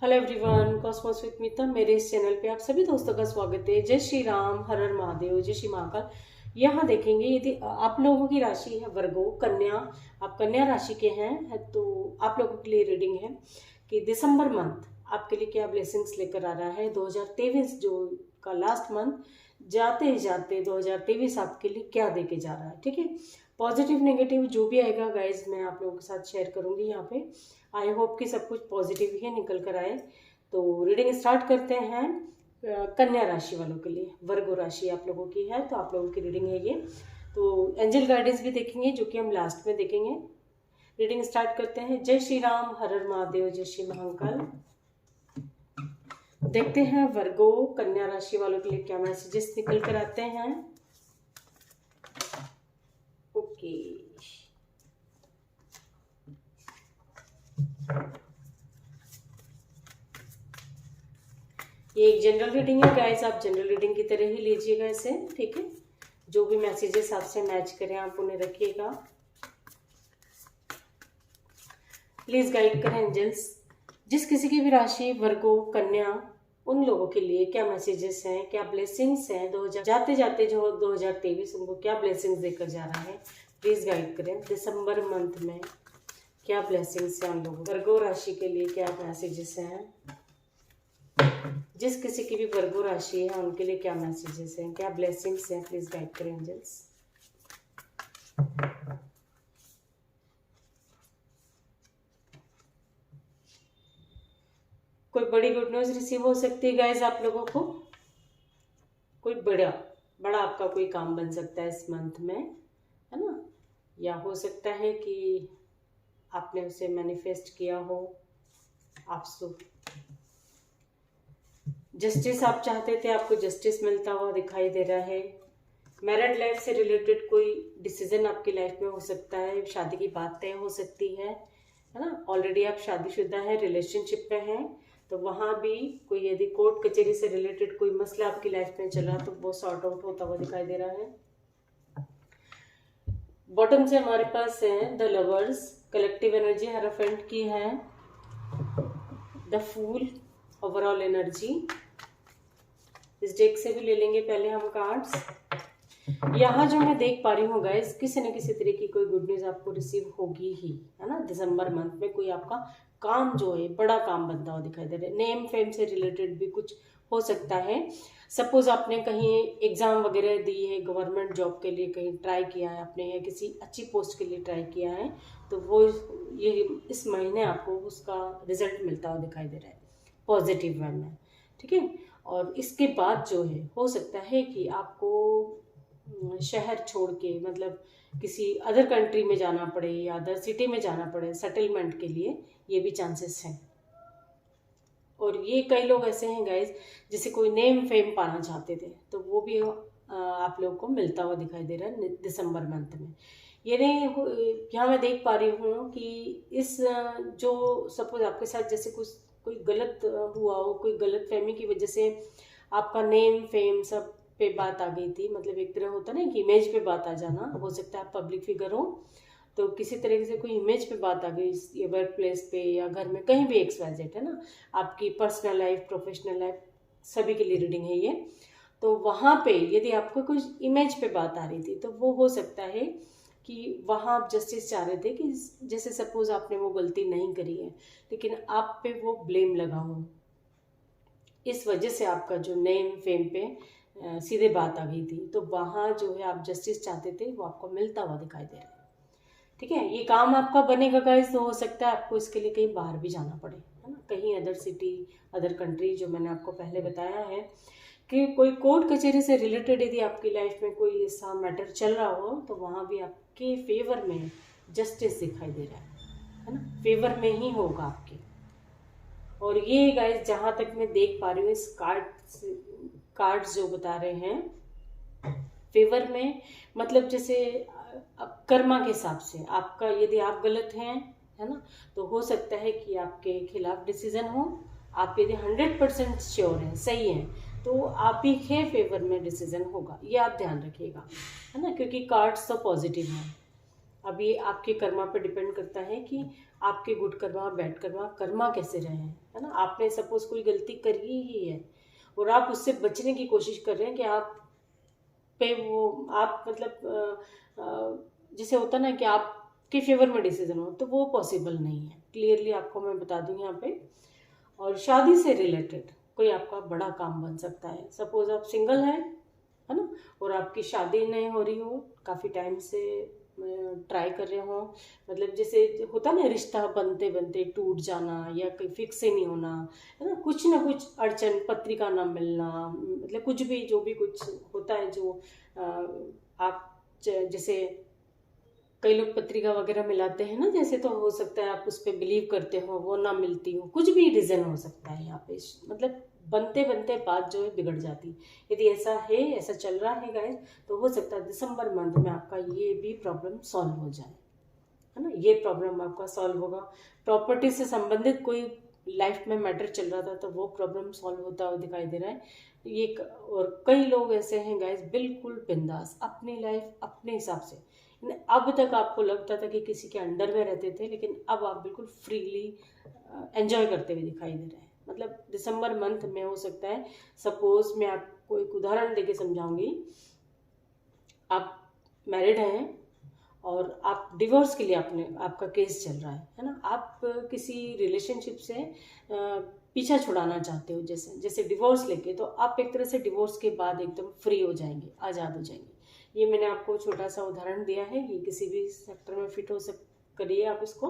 Hello everyone, Cosmos with मीता मेरे इस channel पे आप सभी दोस्तों का स्वागत है। जय श्री राम, हर हर महादेव, जय श्री महाकाल। यहाँ देखेंगे यदि आप लोगों की राशि है वर्गो कन्या, आप कन्या राशि के हैं तो आप लोगों के लिए रीडिंग है कि दिसंबर मंथ आपके लिए क्या ब्लेसिंग्स लेकर आ रहा है। 2023 जो का लास्ट मंथ जाते जाते 2023 आपके लिए क्या देके जा रहा है। ठीक है, पॉजिटिव नेगेटिव जो भी आएगा गाइज मैं आप लोगों के साथ शेयर करूंगी यहाँ पे। आई होप कि सब कुछ पॉजिटिव ही निकल कर आए। तो रीडिंग स्टार्ट करते हैं। कन्या राशि वालों के लिए, वर्गो राशि आप लोगों की है तो आप लोगों की रीडिंग है ये। तो एंजल गाइडेंस भी देखेंगे जो कि हम लास्ट में देखेंगे। रीडिंग स्टार्ट करते हैं। जय श्री राम, हर हर महादेव, जय श्री महाकाल। देखते हैं वर्गो कन्या राशि वालों के लिए क्या मैसेजेस निकल कर आते हैं। ओके, ये एक जनरल रीडिंग है गाइस, आप जनरल रीडिंग की तरह ही लीजिएगा इसे। ठीक है, जो भी मैसेजेस आपसे मैच करें आप उन्हें रखिएगा। प्लीज गाइड करें एंजल्स। जिस किसी की भी राशि वर्गो कन्या, उन लोगों के लिए क्या मैसेजेस हैं, क्या ब्लेसिंग्स हैं, जाते जाते जो 2023 उनको क्या ब्लेसिंग्स देकर जा रहा है, प्लीज गाइड करें। दिसंबर मंथ में क्या ब्लेसिंग्स हैं उन लोगों, वर्गो राशि के लिए क्या मैसेजेस हैं। जिस किसी की भी वर्गो राशि है उनके लिए क्या मैसेजेस हैं, क्या ब्लेसिंग्स हैं, प्लीज गाइड करें एंजल्स। कोई बड़ी गुड न्यूज रिसीव हो सकती है गाइज आप लोगों को। कोई बड़ा आपका कोई काम बन सकता है इस मंथ में, है ना। या हो सकता है कि आपने उसे मैनिफेस्ट किया हो। आप जस्टिस आप चाहते थे, आपको जस्टिस मिलता हुआ दिखाई दे रहा है। मैरिड लाइफ से रिलेटेड कोई डिसीजन आपकी लाइफ में हो सकता है। शादी की बात तय हो सकती है ना। ऑलरेडी आप शादीशुदा है, रिलेशनशिप में हैं, तो वहाँ भी कोई यदि कोर्ट कचहरी से रिलेटेड कोई मसला आपकी लाइफ में चल रहा तो वो सॉर्ट आउट होता हुआ दिखाई दे रहा है। बॉटम से हमारे पास है the lovers, collective energy hierophant की है। The fool, overall energy. इस डेक से भी ले लेंगे पहले हम कार्ड्स। यहाँ जो मैं देख पा रही हूँ गाइस, किसी न किसी तरह की कोई गुड न्यूज आपको रिसीव होगी ही, है ना। दिसंबर मंथ में कोई आपका काम जो है बड़ा काम बनता हुआ दिखाई दे रहा है। नेम फेम से रिलेटेड भी कुछ हो सकता है। सपोज आपने कहीं एग्जाम वगैरह दी है, गवर्नमेंट जॉब के लिए कहीं ट्राई किया है आपने, या किसी अच्छी पोस्ट के लिए ट्राई किया है, तो वो ये इस महीने आपको उसका रिजल्ट मिलता हुआ दिखाई दे रहा है पॉजिटिव वे में। ठीक है, और इसके बाद जो है हो सकता है कि आपको शहर छोड़ के, मतलब किसी अदर कंट्री में जाना पड़े या अदर सिटी में जाना पड़े सेटलमेंट के लिए, ये भी चांसेस हैं। और ये कई लोग ऐसे हैं गाइज जिसे कोई नेम फेम पाना चाहते थे, तो वो भी आप लोगों को मिलता हुआ दिखाई दे रहा है दिसंबर मंथ में। ये नहीं, यहाँ मैं देख पा रही हूँ कि इस जो सपोज आपके साथ जैसे कुछ कोई गलत हुआ हो, कोई गलत फहमी की वजह से आपका नेम फेम सब पे बात आ गई थी। मतलब एक तरह होता ना कि इमेज पे बात आ जाना, हो सकता है आप पब्लिक फिगर हो तो किसी तरीके से कोई इमेज पे बात आ गई, ये वर्क प्लेस पे या घर में कहीं भी XYZ, है ना। आपकी पर्सनल लाइफ, प्रोफेशनल लाइफ, सभी के लिए रीडिंग है ये। तो वहाँ पे यदि आपको कुछ इमेज पे बात आ रही थी तो वो हो सकता है कि वहाँ आप जस्टिस चाह रहे थे कि जैसे सपोज आपने वो गलती नहीं करी है लेकिन आप पे वो ब्लेम लगा हो, इस वजह से आपका जो नेम फेम पे सीधे बात आ गई थी, तो वहाँ जो है आप जस्टिस चाहते थे वो आपको मिलता हुआ दिखाई दे रहा है। ठीक है, ये काम आपका बनेगा गाइस, तो हो सकता है आपको इसके लिए कहीं बाहर भी जाना पड़े, है ना, कहीं अदर सिटी, अदर कंट्री, जो मैंने आपको पहले बताया है कि कोई कोर्ट कचहरी से रिलेटेड यदि आपकी लाइफ में कोई ऐसा मैटर चल रहा हो तो वहाँ भी आपके फेवर में जस्टिस दिखाई दे रहा है ना, फेवर में ही होगा आपके। और ये गाइस जहाँ तक मैं देख पा रही हूँ, इस कार्ड्स जो बता रहे हैं फेवर में, मतलब जैसे अब कर्मा के हिसाब से आपका, यदि आप गलत हैं, है ना, तो हो सकता है कि आपके खिलाफ डिसीजन हो। आप यदि 100% श्योर हैं, सही हैं, तो आप ही के फेवर में डिसीजन होगा, ये आप ध्यान रखिएगा, है ना, क्योंकि कार्ड्स तो पॉजिटिव हैं। अब ये आपके कर्मा पे डिपेंड करता है कि आपके गुड कर्मा बैड कर्मा कैसे रहे हैं, है ना। आपने सपोज कोई गलती करी ही है और आप उससे बचने की कोशिश कर रहे हैं कि आप पे वो आप मतलब जैसे होता ना कि आपके फेवर में डिसीजन हो, तो वो पॉसिबल नहीं है। क्लियरली आपको मैं बता दूं यहाँ पे। और शादी से रिलेटेड कोई आपका बड़ा काम बन सकता है। सपोज आप सिंगल हैं, है ना, और आपकी शादी नहीं हो रही हो, काफ़ी टाइम से ट्राई कर रहे हो, मतलब जैसे होता ना रिश्ता बनते बनते टूट जाना या कोई फिक्स ही नहीं होना, है ना कुछ अड़चन, पत्रिका ना मिलना, मतलब कुछ भी जो भी कुछ होता है जो आप जैसे कई लोग पत्रिका वगैरह मिलाते हैं ना, जैसे तो हो सकता है आप उस पर बिलीव करते हो, वो ना मिलती हो, कुछ भी रीज़न हो सकता है यहाँ पे। मतलब बनते बनते बात जो है बिगड़ जाती। यदि ऐसा है, ऐसा चल रहा है गाइस, तो हो सकता है दिसंबर मंथ में आपका ये भी प्रॉब्लम सॉल्व हो जाए, है ना। ये प्रॉब्लम आपका सॉल्व होगा। प्रॉपर्टी से संबंधित कोई लाइफ में मैटर चल रहा था तो वो प्रॉब्लम सॉल्व होता हुआ दिखाई दे रहा है ये। और कई लोग ऐसे हैं गाइस, बिल्कुल बिंदास अपनी लाइफ अपने हिसाब से। अब तक आपको लगता था कि किसी के अंडर में रहते थे, लेकिन अब आप बिल्कुल फ्रीली एंजॉय करते हुए दिखाई दे रहे हैं। मतलब दिसंबर मंथ में हो सकता है, सपोज मैं आपको एक उदाहरण देके समझाऊंगी। आप मैरिड हैं और आप डिवोर्स के लिए आपका केस चल रहा है ना। आप किसी रिलेशनशिप से पीछा छुड़ाना चाहते हो, जैसे जैसे डिवोर्स लेके, तो आप एक तरह से डिवोर्स के बाद एकदम फ्री हो जाएंगे, आज़ाद हो जाएंगे। ये मैंने आपको छोटा सा उदाहरण दिया है, ये किसी भी सेक्टर में फिट हो करिए आप इसको,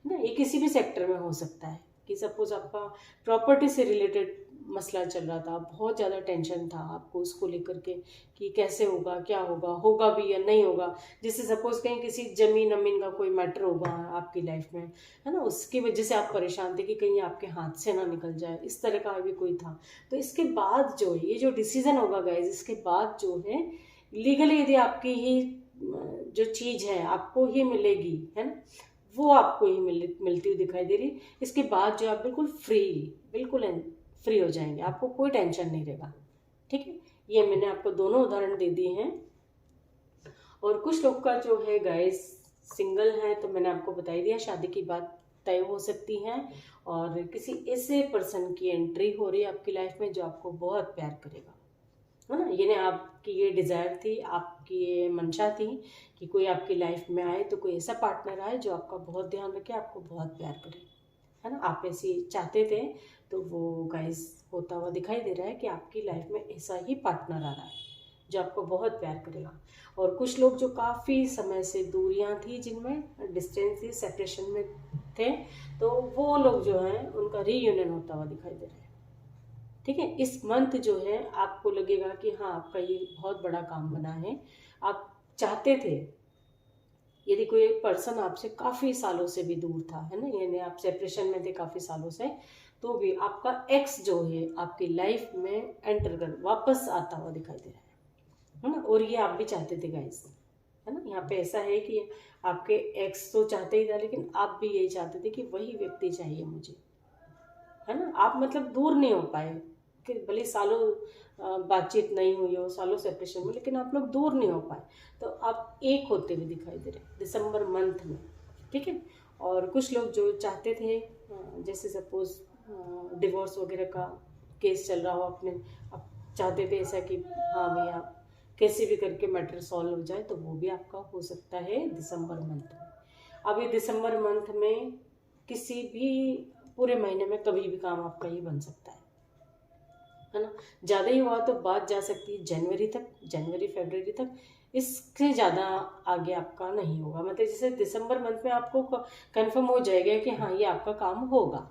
है ना। ये किसी भी सेक्टर में हो सकता है कि सपोज आपका प्रॉपर्टी से रिलेटेड मसला चल रहा था, बहुत ज़्यादा टेंशन था आपको उसको लेकर के कि कैसे होगा, क्या होगा, होगा भी या नहीं होगा। जैसे सपोज कहीं किसी जमीन अमीन का कोई मैटर होगा आपकी लाइफ में, है ना, उसकी वजह से आप परेशान थे कि कहीं आपके हाथ से ना निकल जाए, इस तरह का भी कोई था। तो इसके बाद जो ये जो डिसीजन होगा गाइज, इसके बाद जो है लीगली यदि आपकी ही जो चीज़ है आपको ही मिलेगी, है ना, वो आपको ही मिलती हुई दिखाई दे रही। इसके बाद जो आप बिल्कुल फ्री हो जाएंगे, आपको कोई टेंशन नहीं रहेगा। ठीक है, ये मैंने आपको दोनों उदाहरण दे दिए हैं। और कुछ लोग का जो है गाइस सिंगल है, तो मैंने आपको बता ही दिया, शादी की बात तय हो सकती है और किसी ऐसे पर्सन की एंट्री हो रही है आपकी लाइफ में जो आपको बहुत प्यार करेगा, है ना। ये आपकी ये डिज़ायर थी, आपकी ये मंशा थी कि कोई आपकी लाइफ में आए, तो कोई ऐसा पार्टनर आए जो आपका बहुत ध्यान रखे, आपको बहुत प्यार करे, है ना। आप ऐसे चाहते थे, तो वो गाइस होता हुआ दिखाई दे रहा है कि आपकी लाइफ में ऐसा ही पार्टनर आ रहा है जो आपको बहुत प्यार करेगा। और कुछ लोग जो काफ़ी समय से दूरियां थी, जिनमें डिस्टेंस थी, सेपरेशन में थे, तो वो लोग जो हैं उनका रीयूनियन होता हुआ दिखाई दे रहा है। ठीक है, इस मंथ जो है आपको लगेगा कि हाँ आपका ये बहुत बड़ा काम बना है। आप चाहते थे, यदि कोई पर्सन आपसे काफ़ी सालों से भी दूर था, है ना, यानी आप सेपरेशन में थे काफ़ी सालों से, तो भी आपका एक्स जो है आपकी लाइफ में एंटर कर वापस आता हुआ दिखाई दे रहा है ना। और ये आप भी चाहते थे गाइस, है ना। यहाँ पे ऐसा है कि आपके एक्स तो चाहते ही था, लेकिन आप भी यही चाहते थे कि वही व्यक्ति चाहिए मुझे, है ना। आप मतलब दूर नहीं हो पाए कि भले सालों बातचीत नहीं हुई हो, सालों सेपरेशन में, लेकिन आप लोग दूर नहीं हो पाए, तो आप एक होते हुए दिखाई दे रहे दिसंबर मंथ में। ठीक है, और कुछ लोग जो चाहते थे, जैसे सपोज डिवोर्स वगैरह का केस चल रहा हो अपने, आप चाहते थे ऐसा कि हाँ भैया कैसे भी करके मैटर सॉल्व हो जाए, तो वो भी आपका हो सकता है दिसंबर मंथ में। अब ये दिसंबर मंथ में किसी भी पूरे महीने में कभी भी काम आपका ये बन सकता है ना। ज़्यादा ही हुआ तो बात जा सकती है जनवरी तक, जनवरी फरवरी तक, इससे ज़्यादा आगे आपका नहीं होगा। मतलब जैसे दिसंबर मंथ में आपको कंफर्म हो जाएगा कि हाँ ये आपका काम होगा,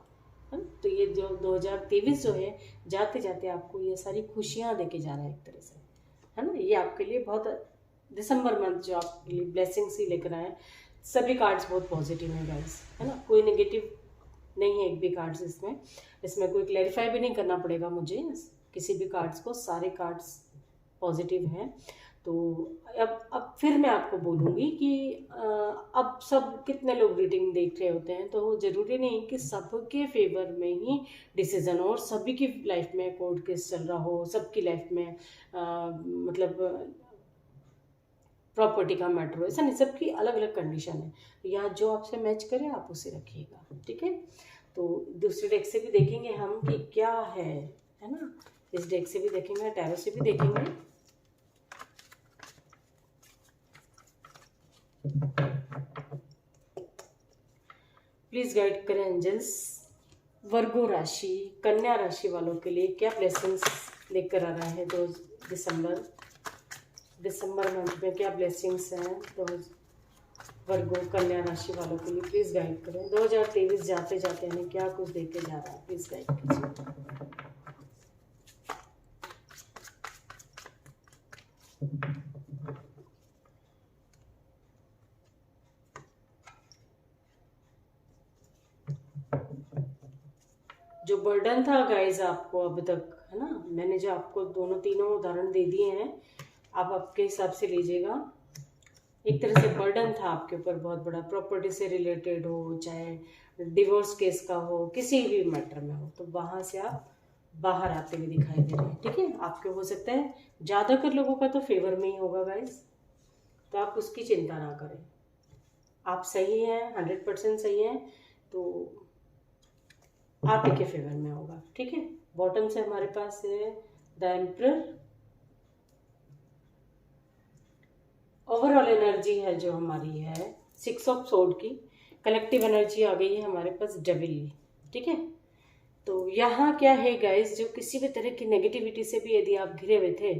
है ना। तो ये जो 2023 जो है जाते जाते आपको ये सारी खुशियाँ देके जा रहा है एक तरह से, है ना। ये आपके लिए बहुत, दिसंबर मंथ जो आपके लिए ब्लेसिंग्स ही लेकर आए। सभी कार्ड्स बहुत पॉजिटिव हैं गाइस, है ना, कोई नेगेटिव नहीं है एक भी कार्ड्स इसमें। इसमें कोई क्लैरिफाई भी नहीं करना पड़ेगा मुझे किसी भी कार्ड्स को, सारे कार्ड्स पॉजिटिव हैं। तो अब फिर मैं आपको बोलूँगी कि अब सब कितने लोग रीडिंग देख रहे होते हैं, तो ज़रूरी नहीं कि सबके फेवर में ही डिसीज़न हो और सभी की लाइफ में कोर्ट केस चल रहा हो, सबकी लाइफ में मतलब प्रॉपर्टी का मैटर हो, ऐसा नहीं, सबकी अलग अलग कंडीशन है। तो यहाँ जो आपसे मैच करे आप उसे रखिएगा, ठीक है। तो दूसरे डेक से भी देखेंगे हम कि क्या है ना, इस डेक से भी देखेंगे, टैरो से भी देखेंगे। प्लीज गाइड करें एंजल्स, वर्गो राशि, कन्या राशि वालों के लिए क्या ब्लेसिंग्स लेकर आ रहा है दिसंबर मंथ में, क्या ब्लेसिंग्स हैं तो वर्गो कन्या राशि वालों के लिए प्लीज गाइड करें। 2023 जाते जाते हमें क्या कुछ देके जा रहा है, प्लीज गाइड कीजिए। जो बर्डन था गाइज आपको अब तक, है ना, मैंने जो आपको तीनों उदाहरण दे दिए हैं, आप आपके हिसाब से लीजिएगा। एक तरह से बर्डन था आपके ऊपर बहुत बड़ा, प्रॉपर्टी से रिलेटेड हो, चाहे डिवोर्स केस का हो, किसी भी मैटर में हो, तो वहां से आप बाहर आते हुए दिखाई दे रहे हैं, ठीक है। आपके हो सकता है ज़्यादातर लोगों का तो फेवर में ही होगा गाइज, तो आप उसकी चिंता ना करें, आप सही हैं, 100% सही हैं, तो आप ही के फेवर में होगा, ठीक है। बॉटम से हमारे पास है द एम्परर, ओवरऑल एनर्जी है जो हमारी है 6 ऑफ सोर्ड की, कलेक्टिव एनर्जी आ गई है हमारे पास डेविल, ठीक है। तो यहाँ क्या है गाइस, जो किसी भी तरह की नेगेटिविटी से भी यदि आप घिरे हुए थे,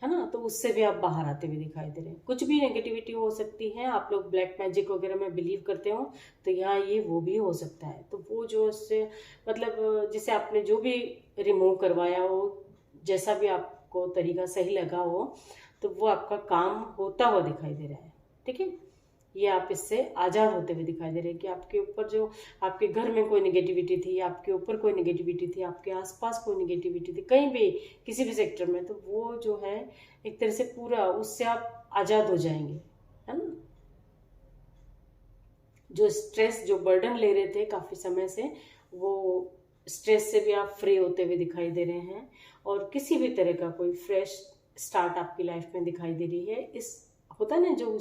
है ना, तो उससे भी आप बाहर आते हुए दिखाई दे रहे हैं। कुछ भी नेगेटिविटी हो सकती है, आप लोग ब्लैक मैजिक वगैरह में बिलीव करते हो, तो यहाँ ये वो भी हो सकता है। तो वो जो उससे मतलब जिसे आपने जो भी रिमूव करवाया हो, जैसा भी आपको तरीका सही लगा हो, तो वो आपका काम होता हुआ दिखाई दे रहा है, ठीक है। ये आप इससे आज़ाद होते हुए दिखाई दे रहे हैं कि आपके ऊपर जो आपके घर में कोई नेगेटिविटी थी, आपके ऊपर कोई नेगेटिविटी थी, आपके आसपास कोई नेगेटिविटी थी, कहीं भी किसी भी सेक्टर में, तो वो जो है एक तरह से पूरा उससे आप आज़ाद हो जाएंगे, है ना। जो स्ट्रेस, जो बर्डन ले रहे थे काफ़ी समय से, वो स्ट्रेस से भी आप फ्री होते हुए दिखाई दे रहे हैं, और किसी भी तरह का कोई फ्रेश स्टार्ट आपकी लाइफ में दिखाई दे रही है। इस होता है ना, जो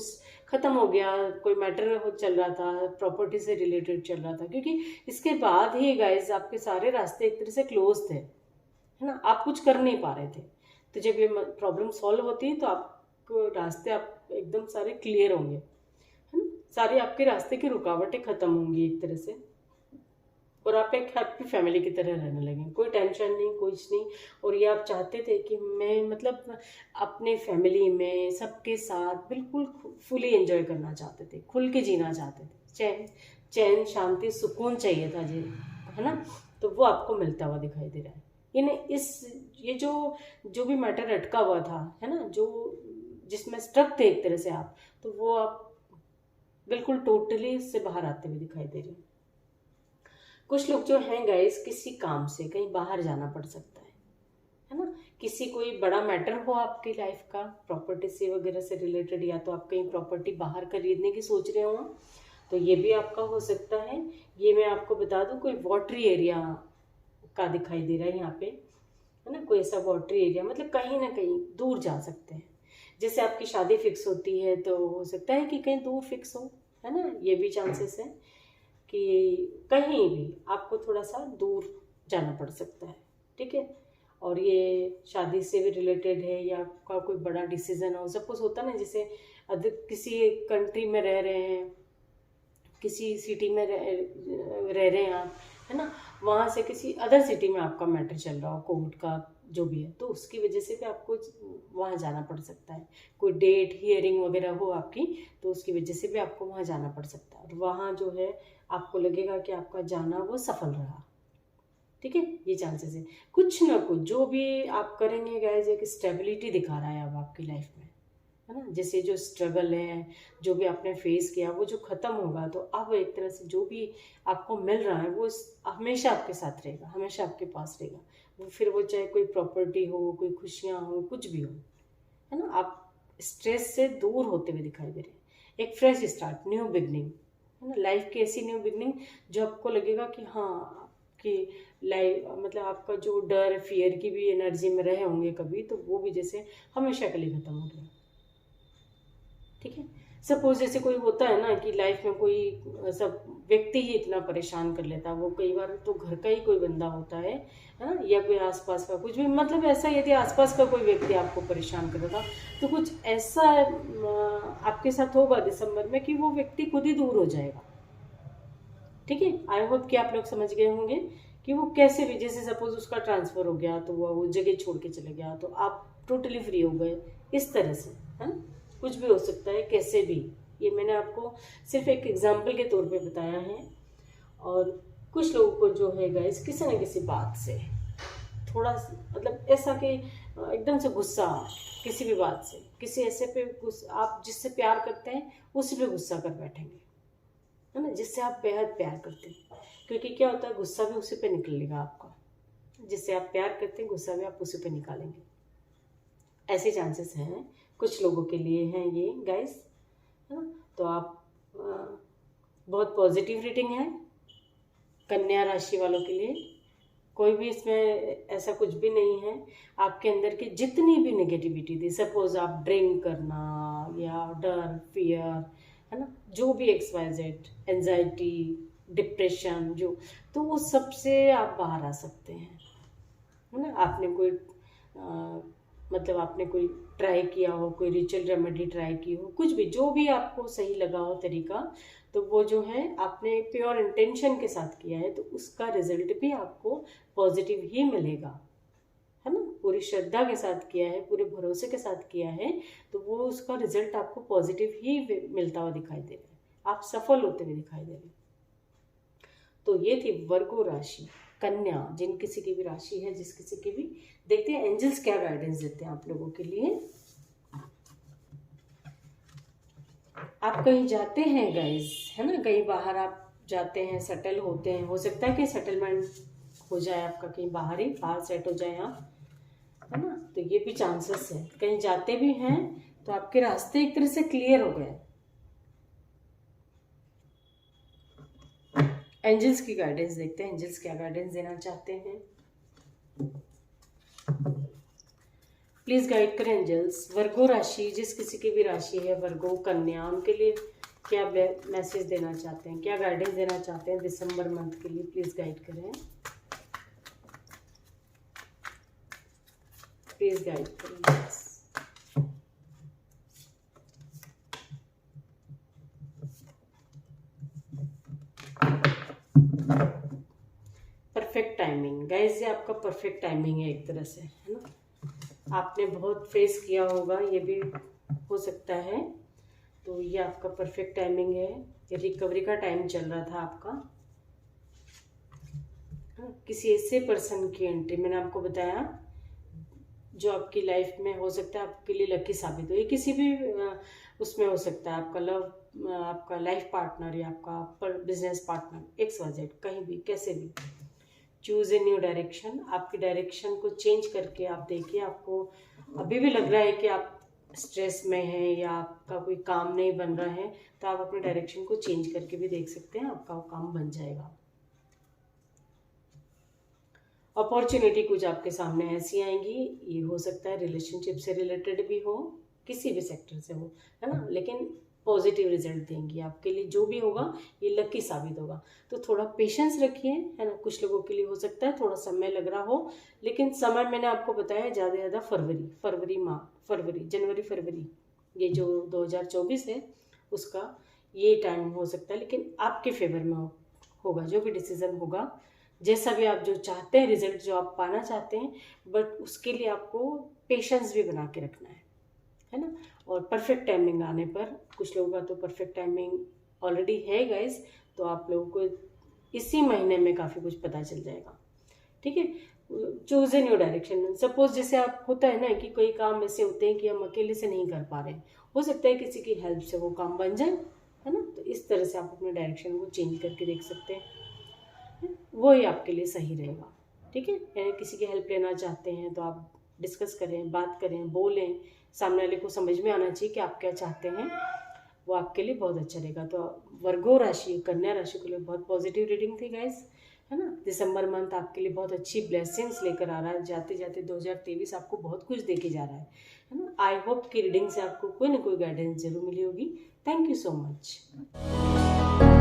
खत्म हो गया कोई मैटर चल रहा था, प्रॉपर्टी से रिलेटेड चल रहा था, क्योंकि इसके बाद ही गाइज आपके सारे रास्ते एक तरह से क्लोज थे, है ना, आप कुछ कर नहीं पा रहे थे। तो जब ये प्रॉब्लम सॉल्व होती है तो आपको रास्ते आप एकदम सारे क्लियर होंगे, है ना, सारी आपके रास्ते की रुकावटें खत्म होंगी एक तरह से, और आप एक हैप्पी फैमिली की तरह रहने लगे, कोई टेंशन नहीं, कुछ नहीं। और ये आप चाहते थे कि मैं मतलब अपने फैमिली में सबके साथ बिल्कुल फुली एंजॉय करना चाहते थे, खुल के जीना चाहते थे, चैन शांति सुकून चाहिए था जी, है ना। तो वो आपको मिलता हुआ दिखाई दे रहा है। ये जो भी मैटर अटका हुआ था, है ना, जो जिसमें स्ट्रक थे एक तरह से आप, तो वो आप बिल्कुल टोटली इससे बाहर आते हुए दिखाई दे रहे हैं। कुछ लोग जो हैं गाइस, किसी काम से कहीं बाहर जाना पड़ सकता है ना, किसी कोई बड़ा मैटर हो आपकी लाइफ का, प्रॉपर्टी से वगैरह से रिलेटेड, या तो आप कहीं प्रॉपर्टी बाहर खरीदने की सोच रहे हो, तो ये भी आपका हो सकता है। ये मैं आपको बता दूं, कोई वाटरी एरिया का दिखाई दे रहा है यहाँ पे, है ना, कोई ऐसा वाटरी एरिया, मतलब कहीं ना कहीं दूर जा सकते हैं। जैसे आपकी शादी फिक्स होती है, तो हो सकता है कि कहीं दूर फिक्स हो, है ना, ये भी चांसेस है कि कहीं भी आपको थोड़ा सा दूर जाना पड़ सकता है, ठीक है। और ये शादी से भी रिलेटेड है, या आपका कोई बड़ा डिसीजन हो, सपोज होता ना, जैसे किसी कंट्री में रह रहे हैं, किसी सिटी में रह रहे हैं आप, है ना, वहाँ से किसी अदर सिटी में आपका मैटर चल रहा हो, कोर्ट का जो भी है, तो उसकी वजह से भी आपको वहाँ जाना पड़ सकता है। कोई डेट हियरिंग वगैरह हो आपकी, तो उसकी वजह से भी आपको वहाँ जाना पड़ सकता है, और वहाँ जो है आपको लगेगा कि आपका जाना वो सफल रहा, ठीक है। ये चांसेस है, कुछ ना कुछ जो भी आप करेंगे गाइस, एक स्टेबिलिटी दिखा रहा है अब आपकी लाइफ में, है ना। जैसे जो स्ट्रगल है, जो भी आपने फेस किया, वो जो ख़त्म होगा, तो अब एक तरह से जो भी आपको मिल रहा है वो हमेशा आपके साथ रहेगा, हमेशा आपके पास रहेगा। वो फिर वो चाहे कोई प्रॉपर्टी हो, कोई खुशियाँ हो, कुछ भी हो, है ना। आप स्ट्रेस से दूर होते हुए दिखाई दे रहे हैं। एक फ्रेश स्टार्ट, न्यू बिगनिंग, है ना, लाइफ की ऐसी न्यू बिगनिंग जो आपको लगेगा कि हाँ, कि लाइफ मतलब आपका जो डर फियर की भी एनर्जी में रहे होंगे कभी, तो वो भी जैसे हमेशा के लिए ख़त्म हो गया, ठीक है। सपोज जैसे कोई होता है ना कि लाइफ में कोई सब व्यक्ति ही इतना परेशान कर लेता है, वो कई बार तो घर का ही कोई बंदा होता है हाँ, या कोई आसपास का कुछ भी, मतलब ऐसा यदि आसपास का कोई व्यक्ति आपको परेशान कर रहा था तो कुछ ऐसा आपके साथ होगा दिसंबर में कि वो व्यक्ति खुद ही दूर हो जाएगा। ठीक है, आई होप कि आप लोग समझ गए होंगे कि वो कैसे भी, जैसे सपोज उसका ट्रांसफर हो गया तो वो जगह छोड़ के चले गया तो आप टोटली फ्री हो गए, इस तरह से है ना, कुछ भी हो सकता है कैसे भी। ये मैंने आपको सिर्फ एक एग्जाम्पल के तौर पे बताया है। और कुछ लोगों को जो है गाइस किसी न किसी बात से थोड़ा मतलब ऐसा कि एकदम से गुस्सा, किसी भी बात से, किसी ऐसे पे आप जिससे प्यार करते हैं उसी पे गुस्सा कर बैठेंगे, है ना, जिससे आप बेहद प्यार करते हैं। क्योंकि क्या होता है, गुस्सा भी उसी पे निकलेगा आपका, जिससे आप प्यार करते हैं गुस्सा भी आप उसी पे निकालेंगे। ऐसे चांसेस हैं, कुछ लोगों के लिए हैं ये गाइस, है ना। तो आप बहुत पॉजिटिव रीडिंग है कन्या राशि वालों के लिए। कोई भी इसमें ऐसा कुछ भी नहीं है। आपके अंदर की जितनी भी नेगेटिविटी थी, सपोज आप ड्रिंक करना या डर, फियर, है ना, जो भी XYZ, एंजाइटी, डिप्रेशन, जो, तो वो सबसे आप बाहर आ सकते हैं, है ना। आपने कोई मतलब आपने कोई ट्राई किया हो, कोई रिचुअल रेमेडी ट्राई की हो, कुछ भी, जो भी आपको सही लगा हो तरीका, तो वो जो है आपने प्योर इंटेंशन के साथ किया है तो उसका रिजल्ट भी आपको पॉजिटिव ही मिलेगा, है ना। पूरी श्रद्धा के साथ किया है, पूरे भरोसे के साथ किया है तो वो उसका रिजल्ट आपको पॉजिटिव ही मिलता हुआ दिखाई दे रहा है, आप सफल होते हुए दिखाई दे रहे हैं। तो ये थी वर्गो राशि, कन्या, जिन किसी की भी राशि है, जिस किसी की भी। देखते हैं एंजल्स क्या गाइडेंस देते हैं आप लोगों के लिए। आप कहीं जाते हैं गाइस, है ना, कहीं बाहर आप जाते हैं, सेटल होते हैं, हो सकता है कि सेटलमेंट हो जाए आपका, कहीं बाहर ही बाहर सेट हो जाए आप, है ना। तो ये भी चांसेस है। कहीं जाते भी हैं तो आपके रास्ते एक तरह से क्लियर हो गए। एंजल्स की गाइडेंस देखते हैं, एंजल्स क्या गाइडेंस देना चाहते हैं। प्लीज गाइड करें एंजल्स। वर्गो राशि, जिस किसी की भी राशि है, वर्गो, कन्या, उनके लिए क्या मैसेज देना चाहते हैं, क्या गाइडेंस देना चाहते हैं दिसंबर मंथ के लिए, प्लीज गाइड करें, प्लीज गाइड करें। परफेक्ट टाइमिंग गाइस, ये आपका परफेक्ट टाइमिंग है एक तरह से, है ना। आपने बहुत फेस किया होगा, ये भी हो सकता है, तो ये आपका परफेक्ट टाइमिंग है। ये रिकवरी का टाइम चल रहा था आपका, किसी ऐसे पर्सन की एंट्री, मैंने आपको बताया, जो आपकी लाइफ में हो सकता है आपके लिए लकी साबित हो। ये किसी भी उसमें हो सकता है, आपका लव, आपका लाइफ पार्टनर या आपका बिजनेस पार्टनर, XYZ, कहीं भी कैसे भी। चूज ए न्यू डायरेक्शन, आपकी डायरेक्शन को चेंज करके आप देखिए। आपको अभी भी लग रहा है कि आप स्ट्रेस में हैं या आपका कोई काम नहीं बन रहा है, तो आप अपने डायरेक्शन को चेंज करके भी देख सकते हैं, आपका वो काम बन जाएगा। अपॉर्चुनिटी कुछ आपके सामने ऐसी आएंगी, ये हो सकता है रिलेशनशिप से रिलेटेड भी हो, किसी भी सेक्टर से हो, है ना, लेकिन पॉजिटिव रिजल्ट देंगी आपके लिए। जो भी होगा ये लकी साबित होगा। तो थोड़ा पेशेंस रखिए, है ना। कुछ लोगों के लिए हो सकता है थोड़ा समय लग रहा हो, लेकिन समय मैंने आपको बताया ज़्यादा से ज़्यादा जनवरी फरवरी, ये जो 2024 है उसका ये टाइम हो सकता है, लेकिन आपके फेवर में होगा जो भी डिसीजन होगा, जैसा भी आप जो चाहते हैं, रिजल्ट जो आप पाना चाहते हैं, बट उसके लिए आपको पेशेंस भी बना के रखना है ना। और परफेक्ट टाइमिंग आने पर, कुछ लोगों का तो परफेक्ट टाइमिंग ऑलरेडी है गाइस, तो आप लोगों को इसी महीने में काफ़ी कुछ पता चल जाएगा। ठीक है, choose a new direction. Suppose जैसे आप होता है ना कि कोई काम ऐसे होते हैं कि हम अकेले से नहीं कर पा रहे हैं, हो सकता है किसी की हेल्प से वो काम बन जाए, है ना। तो इस तरह से आप अपने डायरेक्शन को चेंज करके देख सकते हैं, वो ही आपके लिए सही रहेगा। ठीक है, यानी किसी की हेल्प लेना चाहते हैं तो आप डिस्कस करें, बात करें, बोलें, सामने वाले को समझ में आना चाहिए कि आप क्या चाहते हैं, वो आपके लिए बहुत अच्छा रहेगा। तो वर्गो राशि, कन्या राशि के लिए बहुत पॉजिटिव रीडिंग थी गाइस, है ना। दिसंबर मंथ आपके लिए बहुत अच्छी ब्लेसिंग्स लेकर आ रहा है, जाते जाते 2023 आपको बहुत कुछ देके जा रहा है ना। आई होप कि रीडिंग से आपको कोई ना कोई गाइडेंस जरूर मिली होगी। Thank you so much.